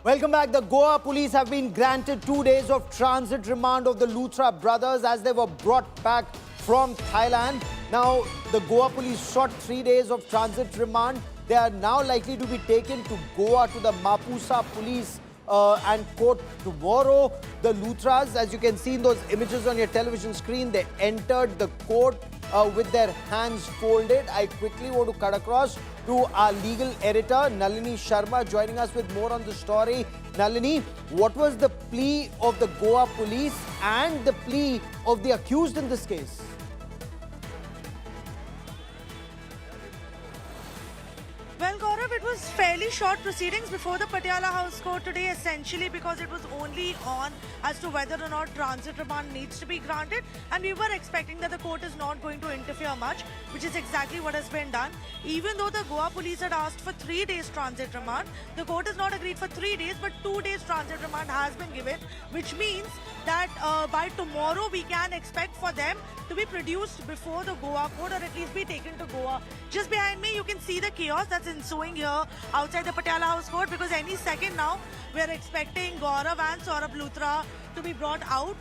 Welcome back. The Goa police have been granted 2 days of transit remand of the Luthra brothers as they were brought back from Thailand. Now, the Goa police sought 3 days of transit remand. They are now likely to be taken to Goa to the Mapusa police and court tomorrow. The Luthras, as you can see in those images on your television screen, they entered the court with their hands folded. I quickly want to cut across to our legal editor, Nalini Sharma, joining us with more on the story. Nalini, what was the plea of the Goa police and the plea of the accused in this case? Well, Gaurav, it was fairly short proceedings before the Patiala House Court today, essentially because it was only on as to whether or not transit remand needs to be granted, and we were expecting that the court is not going to interfere much, which is exactly what has been done. Even though the Goa police had asked for 3 days transit remand, the court has not agreed for 3 days, but 2 days transit remand has been given, which means that by tomorrow we can expect for them to be produced before the Goa court, or at least be taken to Goa. Just behind me, you can see the chaos that's ensuing here outside the Patiala House Court, because any second now we're expecting Gaurav and Saurabh Luthra to be brought out.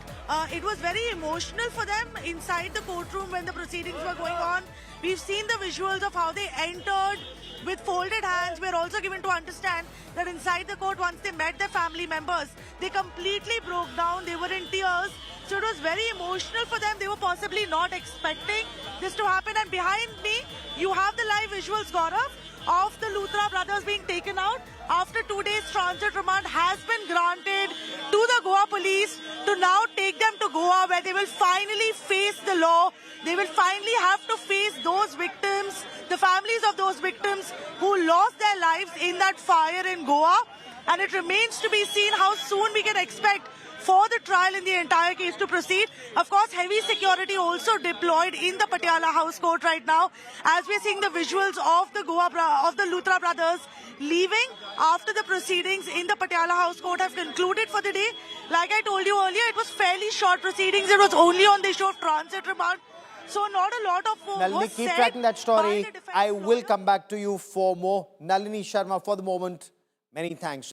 It was very emotional for them inside the courtroom when the proceedings were going on. We've seen the visuals of how they entered with folded hands. We're also given to understand that inside the court, once they met their family members, they completely broke down. They were in tears. So it was very emotional for them. They were possibly not expecting this to happen. And behind me, you have the live visuals, Gaurav, of the Luthra brothers being taken out after 2 days transit remand has been granted to the Goa police to now take them to Goa, where they will finally face the law. They will finally have to face those victims, the families of those victims who lost their lives in that fire in Goa. And it remains to be seen how soon we can expect for the trial in the entire case to proceed. Of course, heavy security also deployed in the Patiala House Court right now, as we're seeing the visuals of the Luthra brothers leaving after the proceedings in the Patiala House Court have concluded for the day. Like I told you earlier, it was fairly short proceedings. It was only on the issue of transit remand. So not a lot of Nalini, keep tracking that story. I will come back to you for more. Nalini Sharma, for the moment, many thanks.